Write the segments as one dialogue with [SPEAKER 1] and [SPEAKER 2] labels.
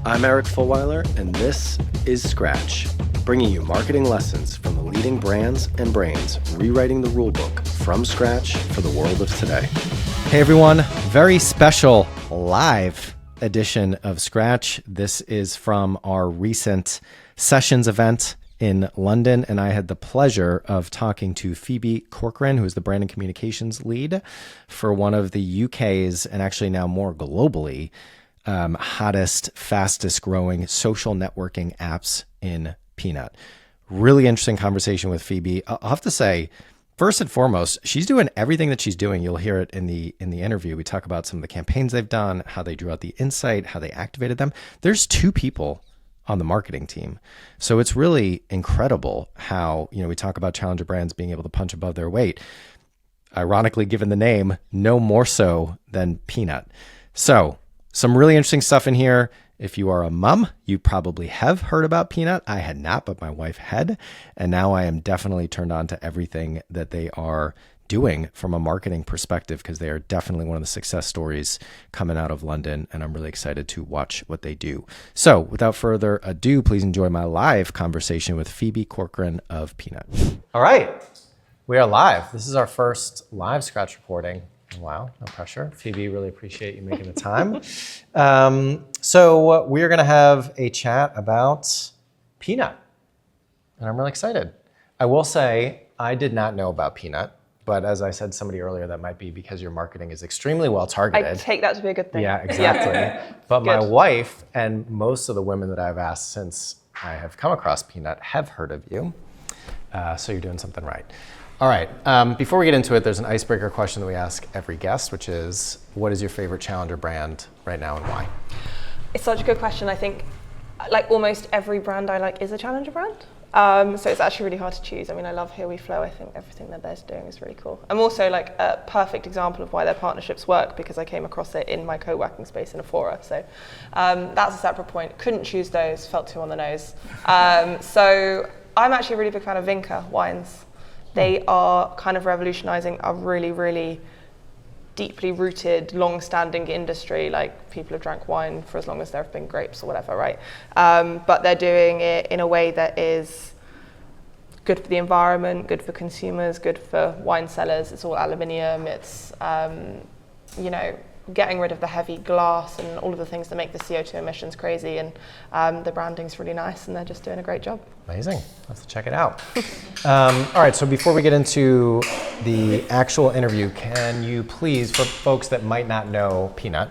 [SPEAKER 1] I'm Eric Fulweiler, and this is Scratch, bringing you marketing lessons from the leading brands and brains rewriting the rulebook from scratch for the world of today. Hey everyone, very special live edition of Scratch. This is from our recent Sessions event in London, and I had the pleasure of talking to Phoebe Corcoran, who is the brand and communications lead for one of the UK's, and actually now more globally, hottest, fastest growing social networking apps in Peanut. Really interesting conversation with Phoebe. I'll have to say, first and foremost, she's doing everything that she's doing. You'll hear it in the interview. We talk about some of the campaigns they've done, how they drew out the insight, how they activated them. There's 2 people on the marketing team. So it's really incredible how, we talk about challenger brands being able to punch above their weight. Ironically, given the name, no more so than Peanut. So some really interesting stuff in here. If you are a mom, you probably have heard about Peanut. I had not, but my wife had. And now I am definitely turned on to everything that they are doing from a marketing perspective, because they are definitely one of the success stories coming out of London, and I'm really excited to watch what they do. So without further ado, please enjoy my live conversation with Phoebe Corcoran of Peanut. All right, we are live. This is our first live Scratch recording. Wow, no pressure. Phoebe, really appreciate you making the time. So we're gonna have a chat about Peanut, and I'm really excited. I will say, I did not know about Peanut. But as I said to somebody earlier, that might be because your marketing is extremely well targeted.
[SPEAKER 2] I take that to be a good thing.
[SPEAKER 1] Yeah, exactly. But my wife and most of the women that I've asked since I have come across Peanut have heard of you. So you're doing something right. All right, before we get into it, there's an icebreaker question that we ask every guest, which is, what is your favorite challenger brand right now and why?
[SPEAKER 2] It's such a good question. I think like almost every brand I like is a challenger brand. So it's actually really hard to choose. I mean, I love Here We Flow. I think everything that they're doing is really cool. I'm also like a perfect example of why their partnerships work, because I came across it in my co-working space in Aphora. So that's a separate point. Couldn't choose those, felt too on the nose. So I'm actually a really big fan of Vinca wines. They are kind of revolutionizing a really, really deeply rooted, long-standing industry. Like, people have drank wine for as long as there have been grapes or whatever, right? But they're doing it in a way that is good for the environment, good for consumers, good for wine cellars. It's all aluminium. It's getting rid of the heavy glass and all of the things that make the CO2 emissions crazy. And the branding's really nice, and they're just doing a great job.
[SPEAKER 1] Amazing. Let's check it out. All right, so before we get into the actual interview, can you please, for folks that might not know Peanut,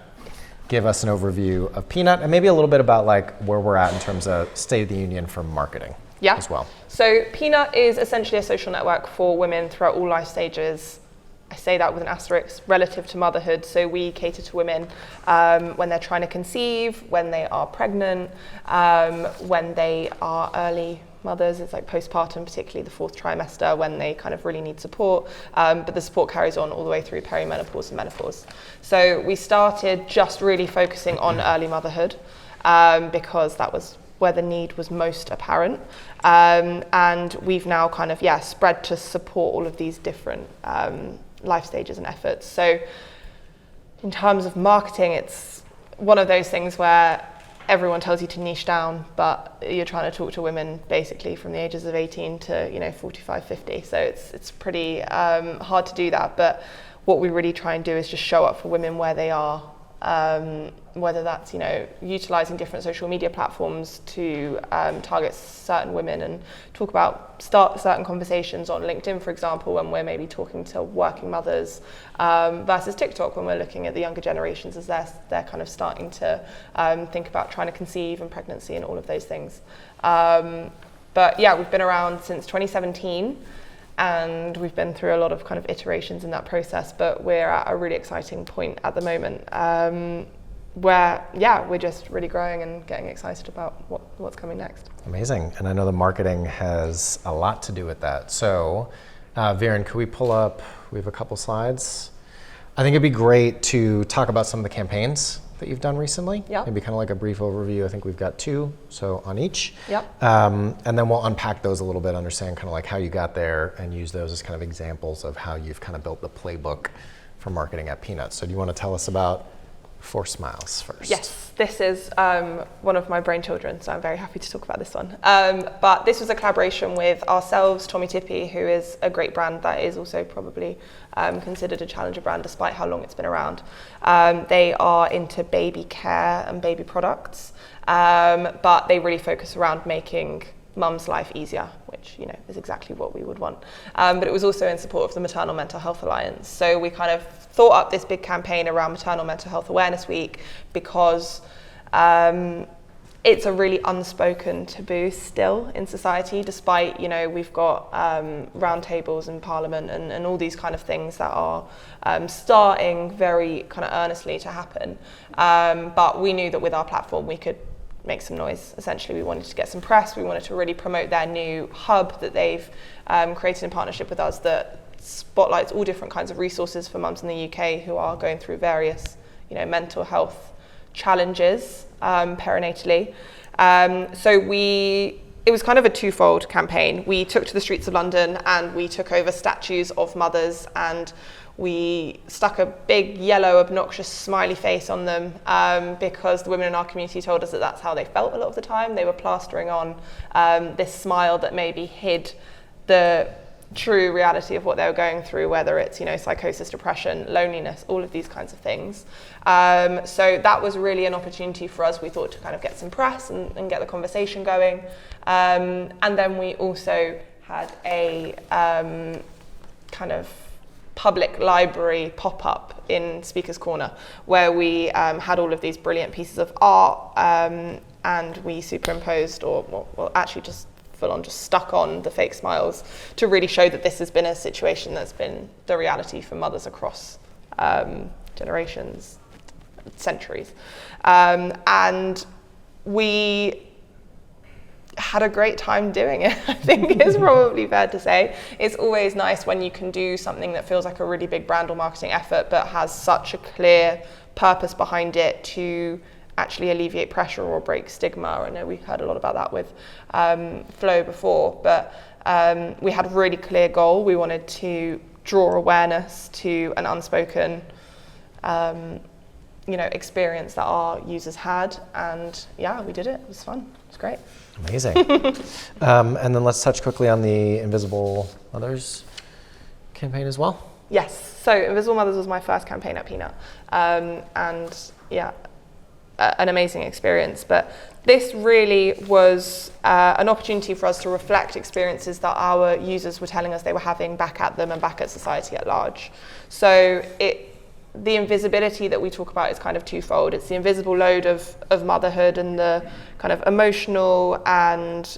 [SPEAKER 1] give us an overview of Peanut and maybe a little bit about like where we're at in terms of State of the Union for marketing as well.
[SPEAKER 2] So Peanut is essentially a social network for women throughout all life stages. I say that with an asterisk, relative to motherhood. So we cater to women when they're trying to conceive, when they are pregnant, when they are early mothers. It's like post-partum, particularly the 4th trimester, when they kind of really need support. But the support carries on all the way through perimenopause and menopause. So we started just really focusing on early motherhood because that was where the need was most apparent. And we've now kind of, spread to support all of these different life stages and efforts. So in terms of marketing, it's one of those things where everyone tells you to niche down, but you're trying to talk to women basically from the ages of 18 to 45, 50. So it's pretty hard to do that. But what we really try and do is just show up for women where they are, whether that's utilizing different social media platforms to target certain women and start certain conversations on LinkedIn, for example, when we're maybe talking to working mothers, versus TikTok when we're looking at the younger generations as they're kind of starting to think about trying to conceive and pregnancy and all of those things. But yeah, we've been around since 2017. And we've been through a lot of kind of iterations in that process, but we're at a really exciting point at the moment where, we're just really growing and getting excited about what's coming next.
[SPEAKER 1] Amazing. And I know the marketing has a lot to do with that. So, Viren, could we pull up, we have a couple slides. I think it'd be great to talk about some of the campaigns that you've done recently.
[SPEAKER 2] Yep.
[SPEAKER 1] Maybe kind of like a brief overview. I think we've got 2, so on each.
[SPEAKER 2] Yep.
[SPEAKER 1] And then we'll unpack those a little bit, understand kind of like how you got there and use those as kind of examples of how you've kind of built the playbook for marketing at Peanut. So do you want to tell us about for smiles first.
[SPEAKER 2] Yes, this is one of my brain children, so I'm very happy to talk about this one. But this was a collaboration with ourselves, Tommy Tippy, who is a great brand that is also probably considered a challenger brand despite how long it's been around. They are into baby care and baby products, but they really focus around making mum's life easier, which is exactly what we would want. But it was also in support of the Maternal Mental Health Alliance. So we kind of thought up this big campaign around Maternal Mental Health Awareness Week because it's a really unspoken taboo still in society, despite we've got roundtables in Parliament and all these kind of things that are starting very kind of earnestly to happen. But we knew that with our platform we could make some noise. Essentially, we wanted to get some press. We wanted to really promote their new hub that they've created in partnership with us that spotlights all different kinds of resources for mums in the UK who are going through various, mental health challenges perinatally. It was kind of a twofold campaign. We took to the streets of London and we took over statues of mothers and we stuck a big yellow obnoxious smiley face on them because the women in our community told us that that's how they felt a lot of the time. They were plastering on this smile that maybe hid the true reality of what they were going through, whether it's psychosis, depression, loneliness, all of these kinds of things. So that was really an opportunity for us, we thought, to kind of get some press and get the conversation going. And then we also had a kind of public library pop-up in Speaker's Corner where we had all of these brilliant pieces of art and we superimposed actually just full on just stuck on the fake smiles to really show that this has been a situation that's been the reality for mothers across generations, centuries. And we had a great time doing it, I think is probably fair to say. It's always nice when you can do something that feels like a really big brand or marketing effort but has such a clear purpose behind it to actually alleviate pressure or break stigma. I know we heard a lot about that with Flow before, but we had a really clear goal. We wanted to draw awareness to an unspoken experience that our users had, and we did it. It was fun. It was great.
[SPEAKER 1] Amazing. And then let's touch quickly on the Invisible Mothers campaign as well.
[SPEAKER 2] Yes. So Invisible Mothers was my first campaign at Peanut, an amazing experience. But this really was an opportunity for us to reflect experiences that our users were telling us they were having back at them and back at society at large. So the invisibility that we talk about is kind of twofold. It's the invisible load of motherhood and the kind of emotional and,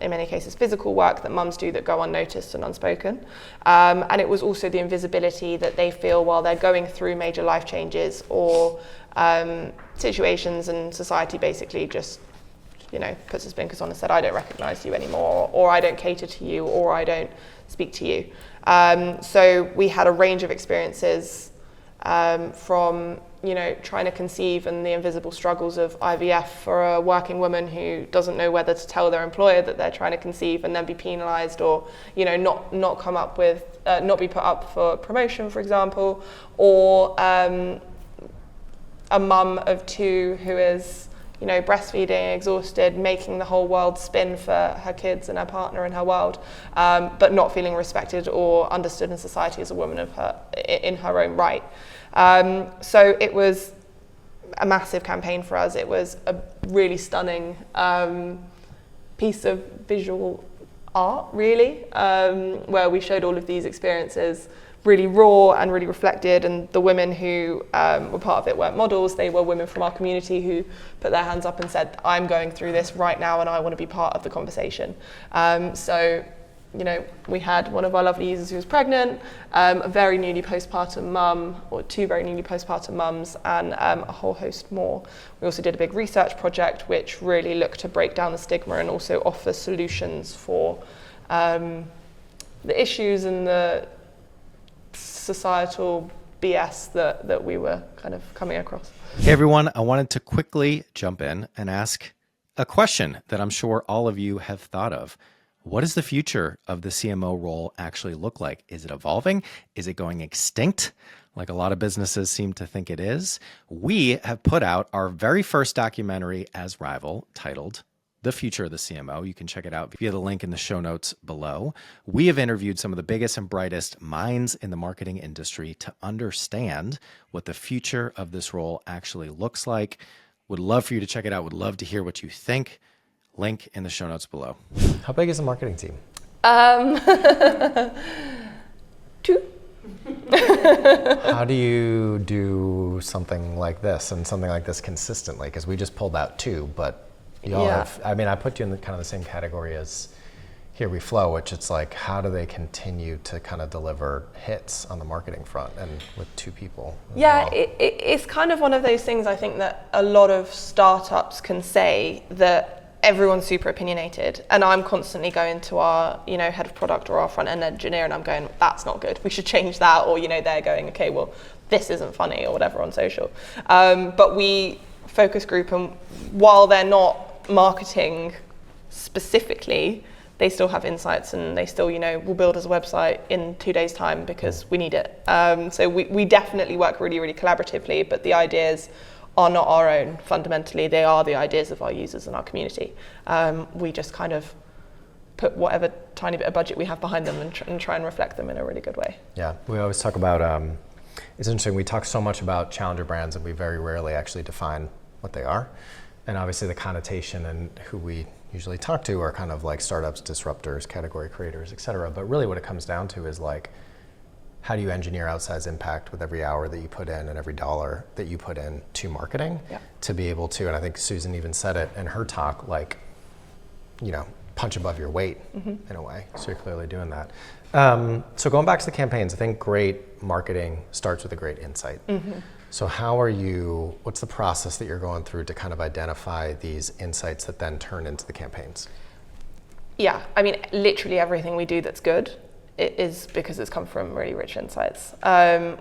[SPEAKER 2] in many cases, physical work that mums do that go unnoticed and unspoken. And it was also the invisibility that they feel while they're going through major life changes or situations, and society basically just, puts its blinkers on and said, I don't recognize you anymore, or I don't cater to you, or I don't speak to you. So we had a range of experiences from trying to conceive and the invisible struggles of IVF for a working woman who doesn't know whether to tell their employer that they're trying to conceive and then be penalised, or not come up with not be put up for promotion, for example, or a mum of two who is breastfeeding, exhausted, making the whole world spin for her kids and her partner and her world, but not feeling respected or understood in society as a woman in her own right. So it was a massive campaign for us. It was a really stunning piece of visual art, really, where we showed all of these experiences really raw and really reflected, and the women who were part of it weren't models. They were women from our community who put their hands up and said, I'm going through this right now and I want to be part of the conversation. We had one of our lovely users who was pregnant, a very newly postpartum mum, or two very newly postpartum mums, and a whole host more. We also did a big research project which really looked to break down the stigma and also offer solutions for the issues and the societal BS that we were kind of coming across.
[SPEAKER 1] Hey everyone, I wanted to quickly jump in and ask a question that I'm sure all of you have thought of. What does the future of the CMO role actually look like? Is it evolving? Is it going extinct? like a lot of businesses seem to think it is, we have put out our very first documentary as Rival titled The Future of the CMO. You can check it out via the link in the show notes below. We have interviewed some of the biggest and brightest minds in the marketing industry to understand what the future of this role actually looks like. Would love for you to check it out. Would love to hear what you think. Link in the show notes below.
[SPEAKER 3] How big is the marketing team?
[SPEAKER 2] 2.
[SPEAKER 3] How do you do something like this and something like this consistently? Because we just pulled out 2, but y'all have, I mean, I put you in the kind of the same category as Here We Flow, which it's like, how do they continue to kind of deliver hits on the marketing front and with 2 people?
[SPEAKER 2] Yeah, it's kind of one of those things I think that a lot of startups can say, that everyone's super opinionated, and I'm constantly going to our head of product or our front end engineer and I'm going, that's not good, we should change that, or they're going, okay, well this isn't funny or whatever on social. But we focus group, and while they're not marketing specifically, they still have insights, and they still will build us a website in 2 days time because we need it. So we definitely work really, really collaboratively, but the ideas are not our own. Fundamentally, they are the ideas of our users and our community. We just kind of put whatever tiny bit of budget we have behind them and try and reflect them in a really good way.
[SPEAKER 3] Yeah, we always talk about, it's interesting, we talk so much about challenger brands and we very rarely actually define what they are. And obviously the connotation and who we usually talk to are kind of like startups, disruptors, category creators, et cetera. But really what it comes down to is like, how do you engineer outsized impact with every hour that you put in and every dollar that you put in to marketing to be able to, and I think Susan even said it in her talk, like, punch above your weight in a way. So you're clearly doing that. So going back to the campaigns, I think great marketing starts with a great insight. So what's the process that you're going through to kind of identify these insights that then turn into the campaigns?
[SPEAKER 2] Yeah, I mean, literally everything we do that's good, it is because it's come from really rich insights.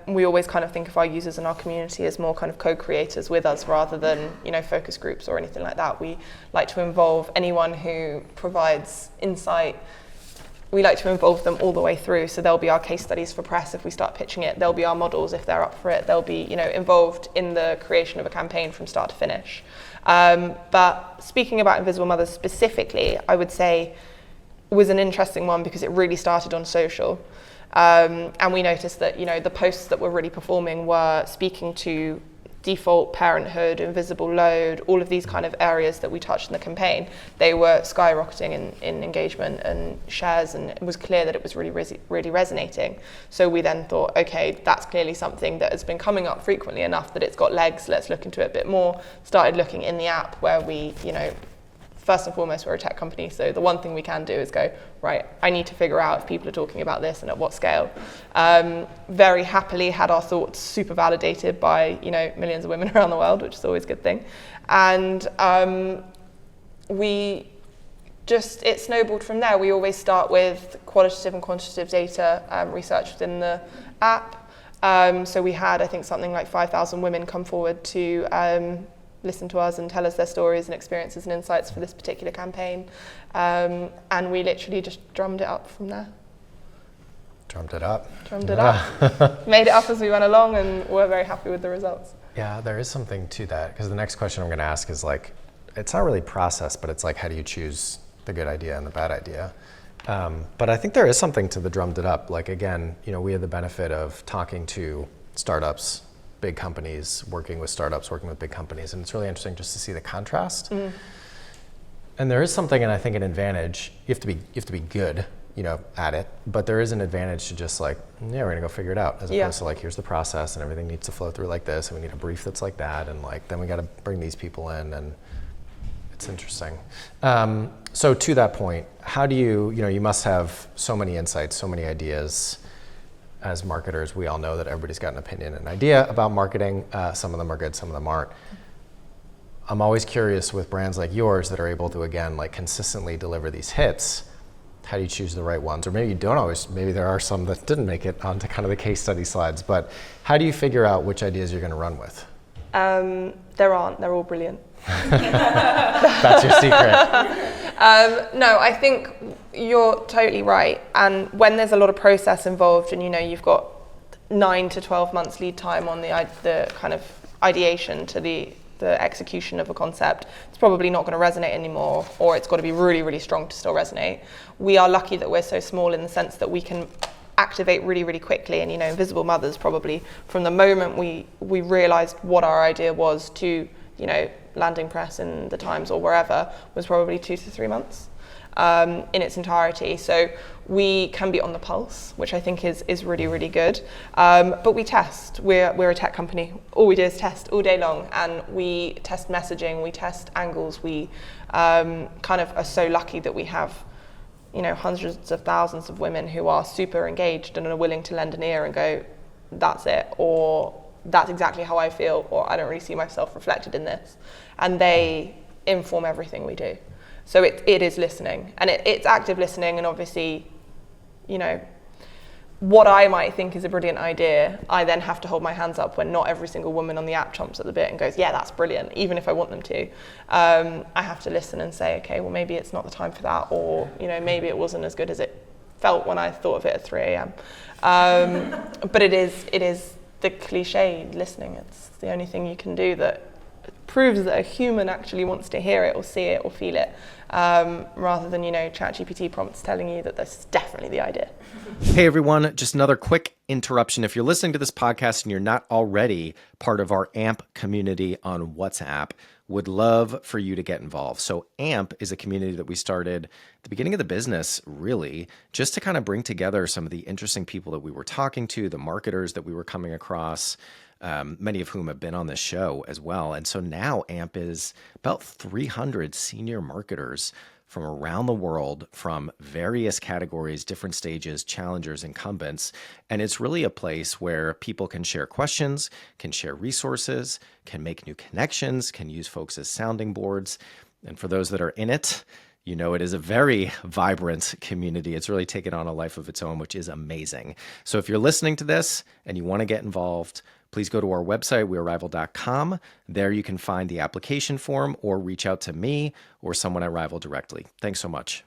[SPEAKER 2] We always kind of think of our users and our community as more kind of co-creators with us rather than, focus groups or anything like that. We like to involve anyone who provides insight. We like to involve them all the way through. So there'll be our case studies for press if we start pitching it. There'll be our models if they're up for it. They'll be, involved in the creation of a campaign from start to finish. But speaking about Invisible Mothers specifically, I would say was an interesting one because it really started on social. And we noticed that, the posts that were really performing were speaking to default, parenthood, invisible load, all of these kind of areas that we touched in the campaign. They were skyrocketing in engagement and shares, and it was clear that it was really resonating. So we then thought, okay, that's clearly something that has been coming up frequently enough that it's got legs, let's look into it a bit more. Started looking in the app where we, first and foremost, we're a tech company, so the one thing we can do is go, right, I need to figure out if people are talking about this and at what scale. Very happily had our thoughts super validated by, millions of women around the world, which is always a good thing. And it snowballed from there. We always start with qualitative and quantitative data research within the app. So we had, I think, something like 5,000 women come forward to listen to us and tell us their stories and experiences and insights for this particular campaign. And we literally just drummed it up from there.
[SPEAKER 3] Drummed it up.
[SPEAKER 2] Made it up as we went along, and we're very happy with the results.
[SPEAKER 3] Yeah, there is something to that, because the next question I'm going to ask is like, it's not really process, but it's like, how do you choose the good idea and the bad idea? But I think there is something to the drummed it up. Like, again, we had the benefit of talking to startups, big companies, working with startups, working with big companies, and it's really interesting just to see the contrast. And there is something, and I think an advantage. You have to be good, at it, but there is an advantage to just like, yeah, we're gonna go figure it out, as opposed to like, here's the process, and everything needs to flow through like this, and we need a brief that's like that, and like, then we got to bring these people in, and it's interesting. So to that point, how do you must have so many insights, so many ideas. As marketers, we all know that everybody's got an opinion and idea about marketing. Some of them are good, some of them aren't. I'm always curious with brands like yours that are able to, again, like consistently deliver these hits, how do you choose the right ones? Or maybe you don't always, maybe there are some that didn't make it onto kind of the case study slides, but how do you figure out which ideas you're gonna run with?
[SPEAKER 2] There aren't, they're all brilliant.
[SPEAKER 3] That's your secret.
[SPEAKER 2] No, I think you're totally right. And when there's a lot of process involved and you've got 9 to 12 months lead time on the kind of ideation to the execution of a concept, it's probably not going to resonate anymore, or it's got to be really, really strong to still resonate. We are lucky that we're so small in the sense that we can activate really, really quickly. And, Invisible Mothers, probably from the moment we realized what our idea was to, landing press in the Times or wherever, was probably 2 to 3 months in its entirety. So we can be on the pulse, which I think is really, really good. But we test. We're a tech company. All we do is test all day long, and we test messaging, we test angles. We kind of are so lucky that we have, hundreds of thousands of women who are super engaged and are willing to lend an ear and go, that's it, or that's exactly how I feel, or I don't really see myself reflected in this. And they inform everything we do. So it is listening, and it's active listening. And obviously, what I might think is a brilliant idea, I then have to hold my hands up when not every single woman on the app chomps at the bit and goes, yeah, that's brilliant, even if I want them to. I have to listen and say, okay, well, maybe it's not the time for that, or maybe it wasn't as good as it felt when I thought of it at 3 a.m. But it is the cliche listening. It's the only thing you can do that proves that a human actually wants to hear it or see it or feel it, rather than ChatGPT prompts telling you that this is definitely the idea.
[SPEAKER 1] Hey everyone, just another quick interruption. If you're listening to this podcast and you're not already part of our AMP community on WhatsApp, would love for you to get involved. So AMP is a community that we started at the beginning of the business, really, just to kind of bring together some of the interesting people that we were talking to, the marketers that we were coming across, many of whom have been on this show as well. And so now AMP is about 300 senior marketers from around the world, from various categories, different stages, challengers, incumbents. And it's really a place where people can share questions, can share resources, can make new connections, can use folks as sounding boards. And for those that are in it, it is a very vibrant community. It's really taken on a life of its own, which is amazing. So if you're listening to this and you want to get involved, please go to our website, weareRival.com. There you can find the application form or reach out to me or someone at Rival directly. Thanks so much.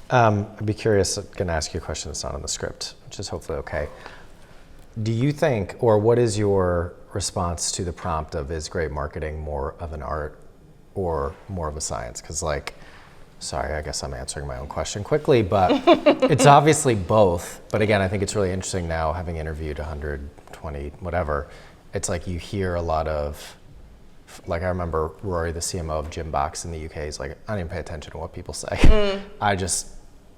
[SPEAKER 3] I'd be curious, I'm going to ask you a question that's not on the script, which is hopefully okay. Do you think, or what is your response to the prompt of, is great marketing more of an art or more of a science? Because sorry, I guess I'm answering my own question quickly, but it's obviously both. But again, I think it's really interesting now, having interviewed 120, whatever, it's like you hear a lot of, I remember Rory, the CMO of Gymbox in the UK, is like, I don't even pay attention to what people say.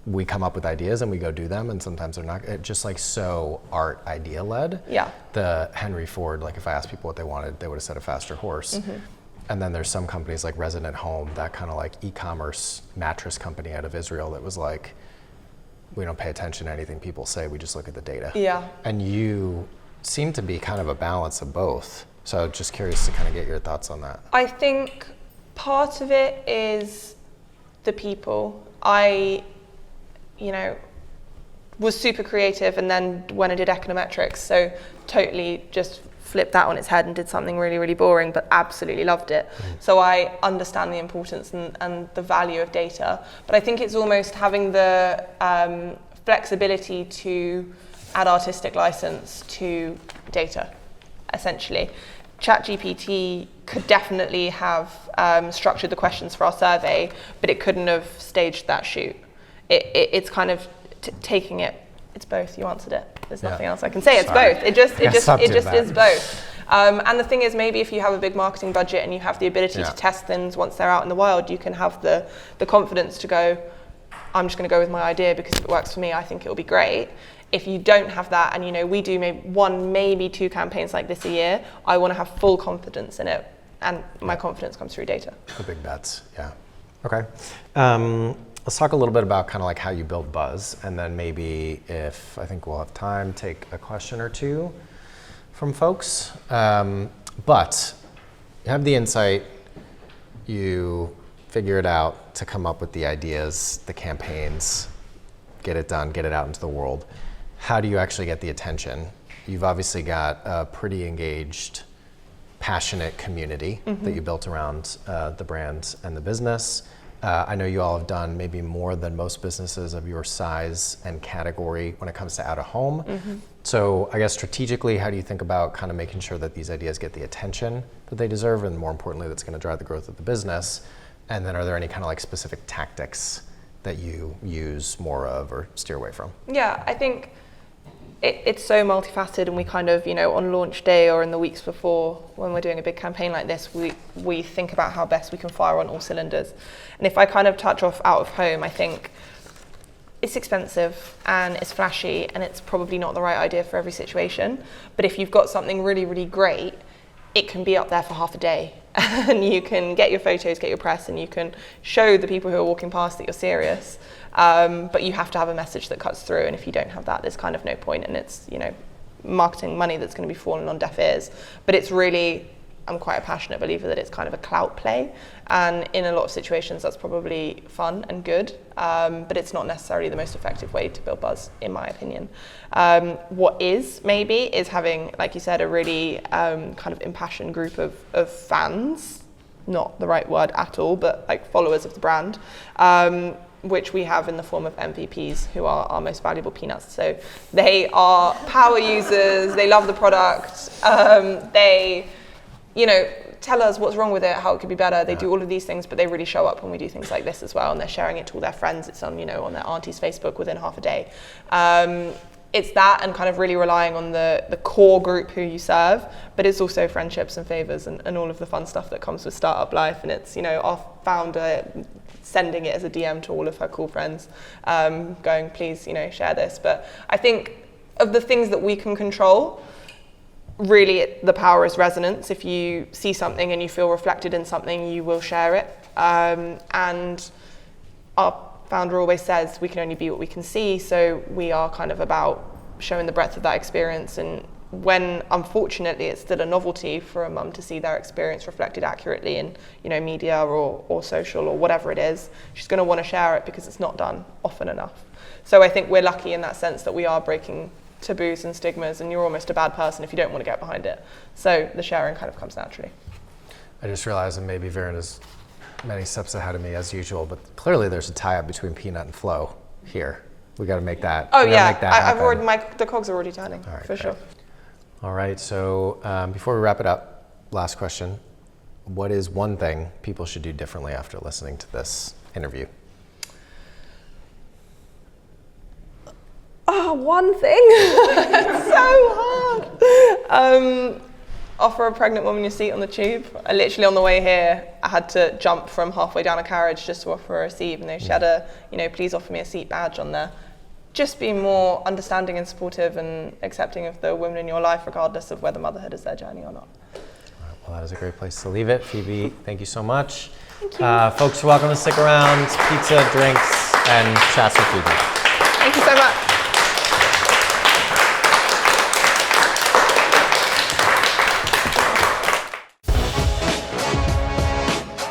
[SPEAKER 3] We come up with ideas and we go do them, and sometimes they're not, it's just so art idea led.
[SPEAKER 2] Yeah.
[SPEAKER 3] The Henry Ford, if I asked people what they wanted, they would have said a faster horse. Mm-hmm. And then there's some companies like Resident Home, that kind of e-commerce mattress company out of Israel that was we don't pay attention to anything people say, we just look at the data.
[SPEAKER 2] Yeah.
[SPEAKER 3] And you seem to be kind of a balance of both. So just curious to kind of get your thoughts on that.
[SPEAKER 2] I think part of it is the people. I, was super creative, and then when I did econometrics, so totally just flipped that on its head and did something really, really boring, but absolutely loved it. So I understand the importance and the value of data. But I think it's almost having the flexibility to add artistic license to data, essentially. ChatGPT could definitely have structured the questions for our survey, but it couldn't have staged that shoot. It's kind of taking it. It's both. You answered it. There's nothing else I can say. It's both. It just is both. And the thing is, maybe if you have a big marketing budget and you have the ability to test things once they're out in the wild, you can have the confidence to go, I'm just going to go with my idea because if it works for me, I think it'll be great. If you don't have that, and we do maybe 1, maybe 2 campaigns like this a year, I want to have full confidence in it, and my confidence comes through data.
[SPEAKER 3] The big bets, yeah. Okay. Let's talk a little bit about kind of how you build buzz, and then maybe, if I think we'll have time, take a question or two from folks. But you have the insight, you figure it out to come up with the ideas, the campaigns, get it done, get it out into the world. How do you actually get the attention? You've obviously got a pretty engaged, passionate community that you built around the brand and the business. I know you all have done maybe more than most businesses of your size and category when it comes to out of home. So I guess strategically, how do you think about kind of making sure that these ideas get the attention that they deserve, and more importantly, that's going to drive the growth of the business? And then are there any kind of like specific tactics that you use more of or steer away from?
[SPEAKER 2] Yeah, I think it's so multifaceted, and we kind of, on launch day or in the weeks before, when we're doing a big campaign like this, we think about how best we can fire on all cylinders. And if I kind of touch off out of home, I think it's expensive and it's flashy and it's probably not the right idea for every situation. But if you've got something really, really great, it can be up there for half a day and you can get your photos, get your press, and you can show the people who are walking past that you're serious. But you have to have a message that cuts through, and if you don't have that, there's kind of no point, and it's, marketing money that's going to be falling on deaf ears. But it's really, I'm quite a passionate believer that it's kind of a clout play, and in a lot of situations that's probably fun and good, but it's not necessarily the most effective way to build buzz, in my opinion. What is having, like you said, a really kind of impassioned group of fans, not the right word at all, but like followers of the brand, which we have in the form of MVPs, who are our most valuable peanuts. So they are power users, they love the product, they tell us what's wrong with it, how it could be better. They do all of these things, but they really show up when we do things like this as well, and they're sharing it to all their friends. It's on, on their auntie's Facebook within half a day. It's that, and kind of really relying on the core group who you serve, but it's also friendships and favors and all of the fun stuff that comes with startup life. And it's, our founder sending it as a DM to all of her cool friends, going, please, share this. But I think of the things that we can control, really the power is resonance. If you see something and you feel reflected in something, you will share it. And our founder always says we can only be what we can see, so we are kind of about showing the breadth of that experience. And when, unfortunately, it's still a novelty for a mum to see their experience reflected accurately in, media or social or whatever it is, she's going to want to share it because it's not done often enough. So I think we're lucky in that sense that we are breaking taboos and stigmas, and you're almost a bad person if you don't want to get behind it. So the sharing kind of comes naturally.
[SPEAKER 3] I just realized, and maybe Viren is many steps ahead of me as usual, but clearly there's a tie-up between Peanut and Flo here. We got to make that.
[SPEAKER 2] Oh yeah, I've already, the cogs are already turning,
[SPEAKER 3] all right,
[SPEAKER 2] for sure.
[SPEAKER 3] All right, so before we wrap it up, last question. What is one thing people should do differently after listening to this interview?
[SPEAKER 2] Oh, one thing? It's so hard. Offer a pregnant woman your seat on the tube. I literally, on the way here, I had to jump from halfway down a carriage just to offer her a seat, even though she had a, please offer me a seat badge on there. Just be more understanding and supportive and accepting of the women in your life, regardless of whether motherhood is their journey or not.
[SPEAKER 3] All right, well, that is a great place to leave it. Phoebe, thank you so much.
[SPEAKER 2] Thank you.
[SPEAKER 3] Folks, you're welcome to stick around. Pizza, drinks, and chats with Phoebe.
[SPEAKER 2] Thank you so much.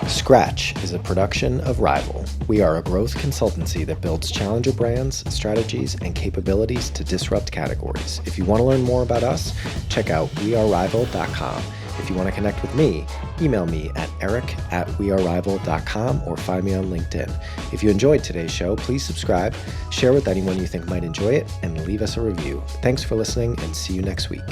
[SPEAKER 1] Scratch is a production of Rival. We are a growth consultancy that builds challenger brands, strategies, and capabilities to disrupt categories. If you want to learn more about us, check out wearerival.com. If you want to connect with me, email me at eric@wearerival.com or find me on LinkedIn. If you enjoyed today's show, please subscribe, share with anyone you think might enjoy it, and leave us a review. Thanks for listening, and see you next week.